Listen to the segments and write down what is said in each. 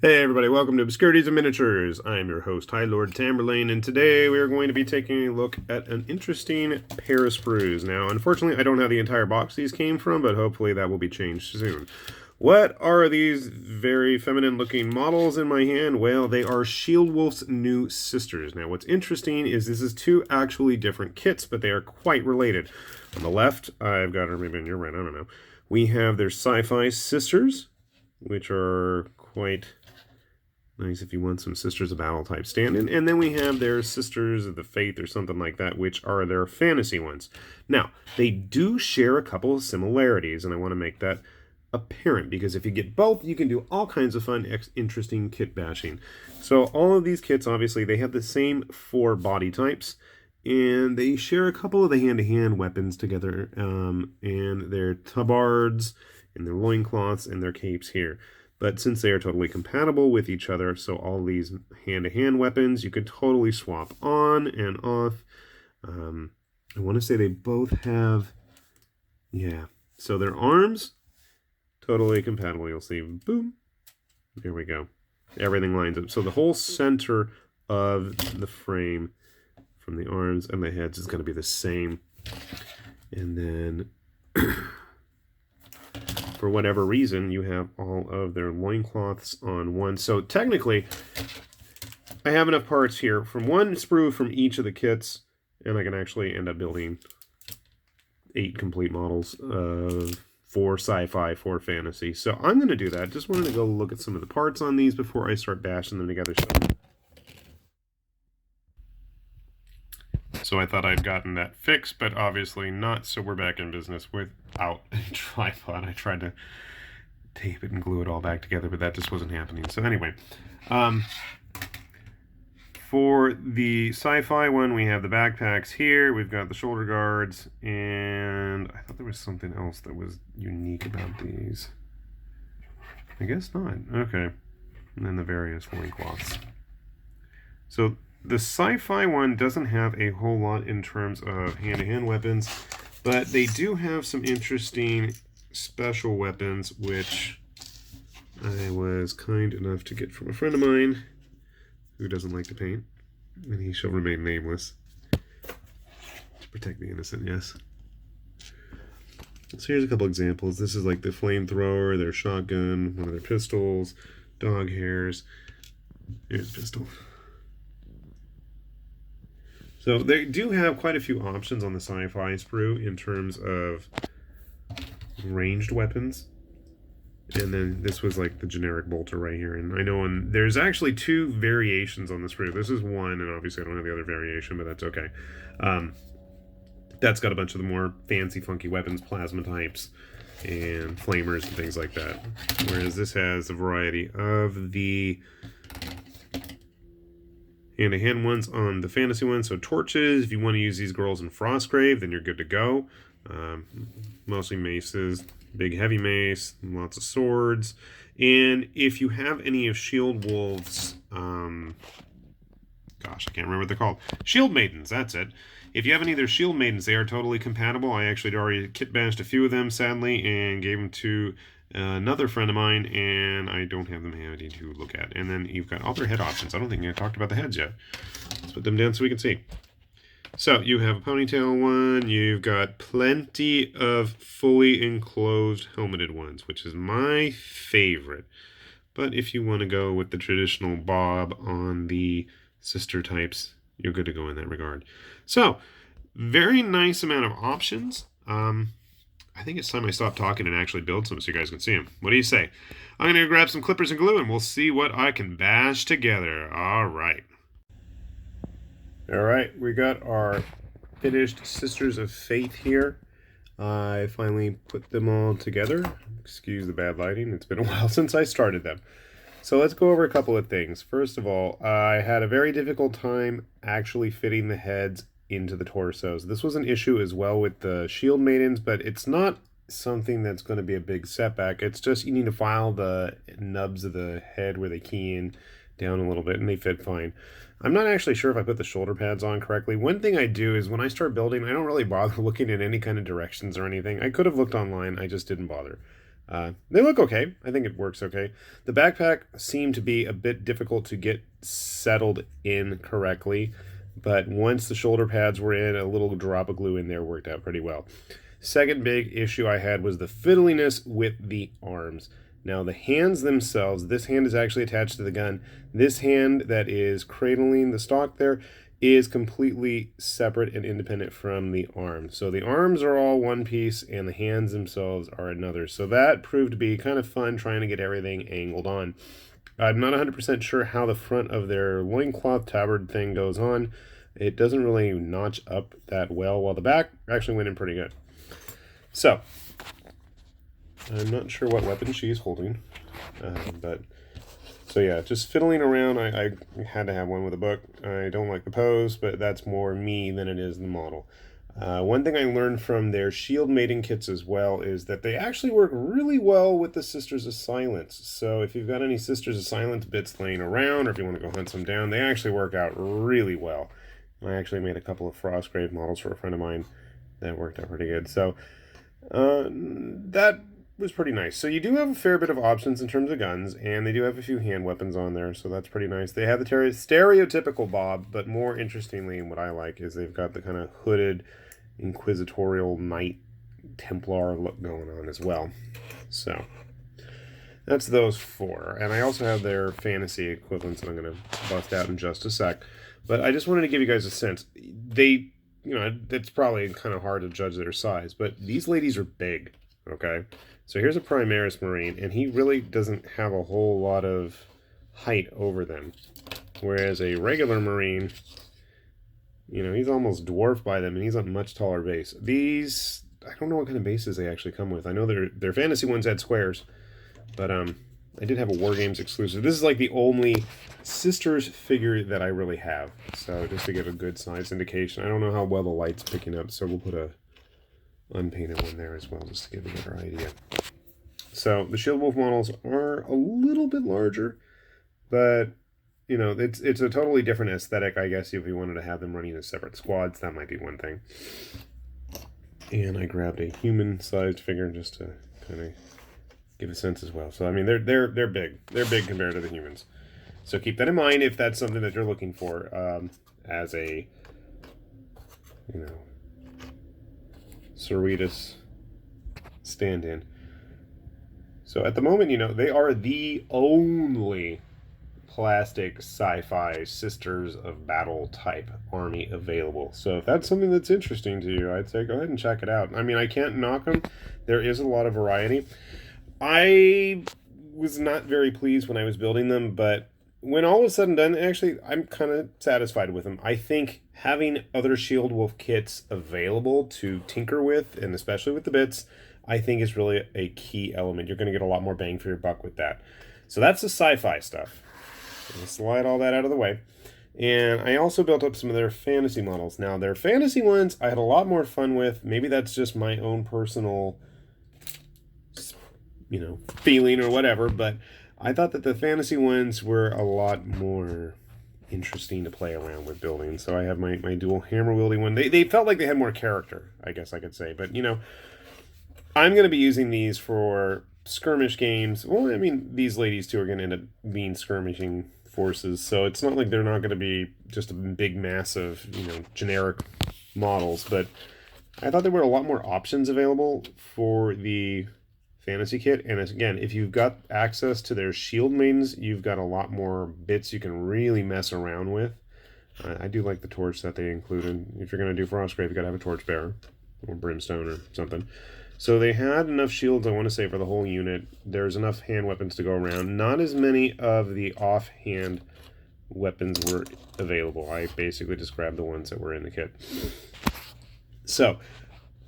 Hey everybody, welcome to Obscurities of Miniatures. I am your host, High Lord Tamberlane, and today we are going to be taking a look at an interesting pair of sprues. Now, unfortunately, I don't have the entire box these came from, but hopefully that will be changed soon. What are these very feminine-looking models in my hand? Well, they are Shieldwolf's new sisters. Now, what's interesting is this is two actually different kits, but they are quite related. On the left, I've got, or maybe on your right, I don't know. We have their Scifi sisters, which are quite nice if you want some Sisters of Battle type stand-in. And then we have their Sisters of the Faith or something like that, which are their fantasy ones. Now, they do share a couple of similarities, and I want to make that apparent, because if you get both, you can do all kinds of fun, interesting kit bashing. So all of these kits, obviously, they have the same 4 body types, and they share a couple of the hand-to-hand weapons together, and their tabards, and their loincloths, and their capes here. But since they are totally compatible with each other, so all these hand-to-hand weapons, you could totally swap on and off. I want to say they both have, yeah. So their arms, totally compatible. You'll see, boom, there we go. Everything lines up. So the whole center of the frame, from the arms and the heads, is going to be the same. And then for whatever reason, you have all of their loincloths on one. So technically, I have enough parts here from one sprue from each of the kits, and I can actually end up building 8 complete models for sci-fi, for fantasy. So I'm going to do that. Just wanted to go look at some of the parts on these before I start bashing them together. So I thought I'd gotten that fixed, but obviously not, so we're back in business without a tripod. I tried to tape it and glue it all back together, but that just wasn't happening. So anyway, for the sci-fi one, we have the backpacks here, we've got the shoulder guards, and I thought there was something else that was unique about these. I guess not. Okay. And then the various loincloths. So the sci-fi one doesn't have a whole lot in terms of hand-to-hand weapons, but they do have some interesting special weapons, which I was kind enough to get from a friend of mine who doesn't like to paint, and he shall remain nameless. To protect the innocent, yes. So here's a couple examples. This is like the flamethrower, their shotgun, one of their pistols, dog hairs. Here's a pistol. So they do have quite a few options on the sci-fi sprue in terms of ranged weapons. And then this was like the generic bolter right here. And I know there's actually 2 variations on the sprue. This is one, and obviously I don't have the other variation, but that's okay. That's got a bunch of the more fancy, funky weapons, plasma types, and flamers and things like that. Whereas this has a variety of the hand-to-hand ones on the fantasy one. So torches, if you want to use these girls in Frostgrave, then you're good to go. Mostly maces, big heavy mace, lots of swords. And if you have any of Shieldwolf's, gosh, I can't remember what they're called. Shieldmaidens, that's it. If you have any of their Shieldmaidens, they are totally compatible. I actually already kit bashed a few of them, sadly, and gave them to another friend of mine, and I don't have them handy to look at. And then you've got all their head options. I don't think I talked about the heads yet. Let's put them down so we can see. So you have a ponytail one. You've got plenty of fully enclosed helmeted ones, which is my favorite. But if you want to go with the traditional bob on the sister types, you're good to go in that regard. So, very nice amount of options. I think it's time I stop talking and actually build some so you guys can see them. What do you say? I'm going to grab some clippers and glue, and we'll see what I can bash together. All right. All right, we got our finished Sisters of Faith here. I finally put them all together. Excuse the bad lighting. It's been a while since I started them. So let's go over a couple of things. First of all, I had a very difficult time actually fitting the heads into the torsos. This was an issue as well with the Shieldmaidens, but it's not something that's going to be a big setback. It's just you need to file the nubs of the head where they key in down a little bit, and they fit fine. I'm not actually sure if I put the shoulder pads on correctly. One thing I do is when I start building, I don't really bother looking in any kind of directions or anything. I could have looked online, I just didn't bother. They look okay. I think it works okay. The backpack seemed to be a bit difficult to get settled in correctly, but once the shoulder pads were in, a little drop of glue in there worked out pretty well. Second big issue I had was the fiddliness with the arms. Now the hands themselves, this hand is actually attached to the gun. This hand that is cradling the stock there is completely separate and independent from the arms. So the arms are all one piece and the hands themselves are another. So that proved to be kind of fun trying to get everything angled on. I'm not 100% sure how the front of their loincloth tabard thing goes on. It doesn't really notch up that well, while the back actually went in pretty good. So, I'm not sure what weapon she's holding, so yeah, just fiddling around. I had to have one with a book. I don't like the pose, but that's more me than it is the model. One thing I learned from their Shieldmaiden kits as well is that they actually work really well with the Sisters of Silence. So if you've got any Sisters of Silence bits laying around, or if you want to go hunt some down, they actually work out really well. I actually made a couple of Frostgrave models for a friend of mine that worked out pretty good. So that was pretty nice. So you do have a fair bit of options in terms of guns, and they do have a few hand weapons on there, so that's pretty nice. They have the stereotypical Bob, but more interestingly, what I like is they've got the kind of hooded inquisitorial knight Templar look going on as well. So that's those four. And I also have their fantasy equivalents that I'm going to bust out in just a sec. But I just wanted to give you guys a sense. They, you know, it's probably kind of hard to judge their size, but these ladies are big, okay? So here's a Primaries Marine, and he really doesn't have a whole lot of height over them. Whereas a regular Marine, you know, he's almost dwarfed by them, and he's on a much taller base. These, I don't know what kind of bases they actually come with. I know their fantasy ones had squares, but I did have a War Games exclusive. This is like the only Sisters figure that I really have. So just to give a good size indication. I don't know how well the light's picking up, so we'll put a unpainted one there as well, just to give a better idea. So the Shieldwolf models are a little bit larger, but you know, it's a totally different aesthetic, I guess. If you wanted to have them running as separate squads, that might be one thing. And I grabbed a human-sized figure just to kind of give a sense as well. So I mean, they're big. They're big compared to the humans. So keep that in mind if that's something that you're looking for as a, you know, Cerritos stand-in. So at the moment, you know, they are the only plastic sci-fi Sisters of Battle type army available. So if that's something that's interesting to you, I'd say go ahead and check it out. I mean, I can't knock them. There is a lot of variety. I was not very pleased when I was building them, but when all was said and done, actually, I'm kind of satisfied with them. I think having other Shieldwolf kits available to tinker with, and especially with the bits, I think is really a key element. You're going to get a lot more bang for your buck with that. So that's the sci-fi stuff. I'll slide all that out of the way. And I also built up some of their fantasy models. Now, their fantasy ones I had a lot more fun with. Maybe that's just my own personal, you know, feeling or whatever, but I thought that the fantasy ones were a lot more interesting to play around with building. So I have my dual hammer wielding one. They felt like they had more character, I guess I could say. But, you know, I'm going to be using these for skirmish games. Well, I mean, these ladies too are going to end up being skirmishing forces. So it's not like they're not going to be just a big mass of, you know, generic models. But I thought there were a lot more options available for the fantasy kit. And again, if you've got access to their Shieldmaidens, you've got a lot more bits you can really mess around with. I do like the torch that they included. If you're going to do Frostgrave, you got to have a torch bearer or brimstone or something. So they had enough shields, I want to say, for the whole unit. There's enough hand weapons to go around. Not as many of the offhand weapons were available. I basically just grabbed the ones that were in the kit. So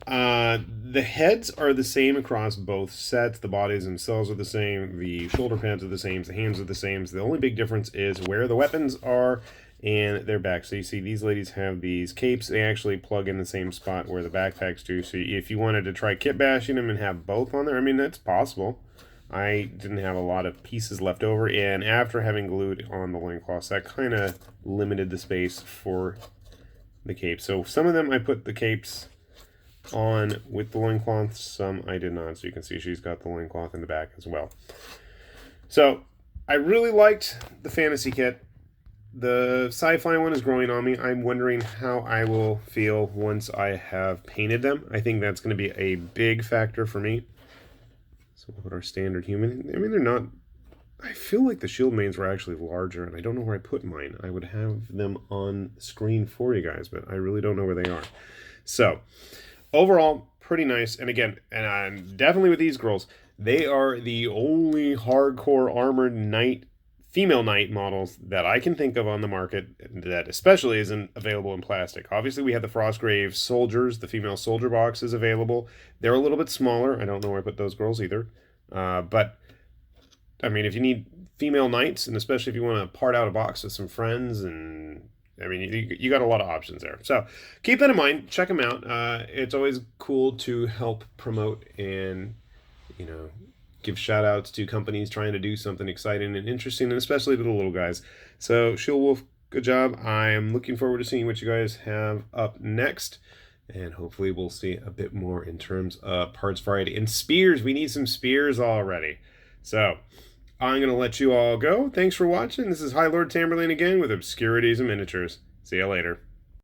the heads are the same across both sets. The bodies themselves are the same. The shoulder pads are the same. The hands are the same. The only big difference is where the weapons are and their back. So you see these ladies have these capes. They actually plug in the same spot where the backpacks do. So if you wanted to try kit bashing them and have both on there, I mean, that's possible. I didn't have a lot of pieces left over, and after having glued on the loincloths, that kind of limited the space for the capes. So some of them I put the capes on with the loincloths. Some I did not, so you can see she's got the loincloth in the back as well. So I really liked the fantasy kit. The sci-fi one is growing on me. I'm wondering how I will feel once I have painted them. I think that's going to be a big factor for me. So we'll put our standard human. I mean, they're not... I feel like the Shieldmaidens were actually larger, and I don't know where I put mine. I would have them on screen for you guys, but I really don't know where they are. So, overall, pretty nice. And again, and I'm definitely with these girls, they are the only hardcore armored knight, female knight models that I can think of on the market that especially isn't available in plastic. Obviously, we have the Frostgrave soldiers, the female soldier box is available. They're a little bit smaller. I don't know where I put those girls either. But, I mean, if you need female knights, and especially if you want to part out a box with some friends, and I mean, you got a lot of options there. So keep that in mind. Check them out. It's always cool to help promote and, you know, give shout outs to companies trying to do something exciting and interesting, and especially to the little guys. So Shieldwolf, good job. I am looking forward to seeing what you guys have up next, and hopefully we'll see a bit more in terms of parts variety and spears. We need some spears already. So I'm going to let you all go. Thanks for watching. This is High Lord Tamerlane again with Obscurities and Miniatures. See you later.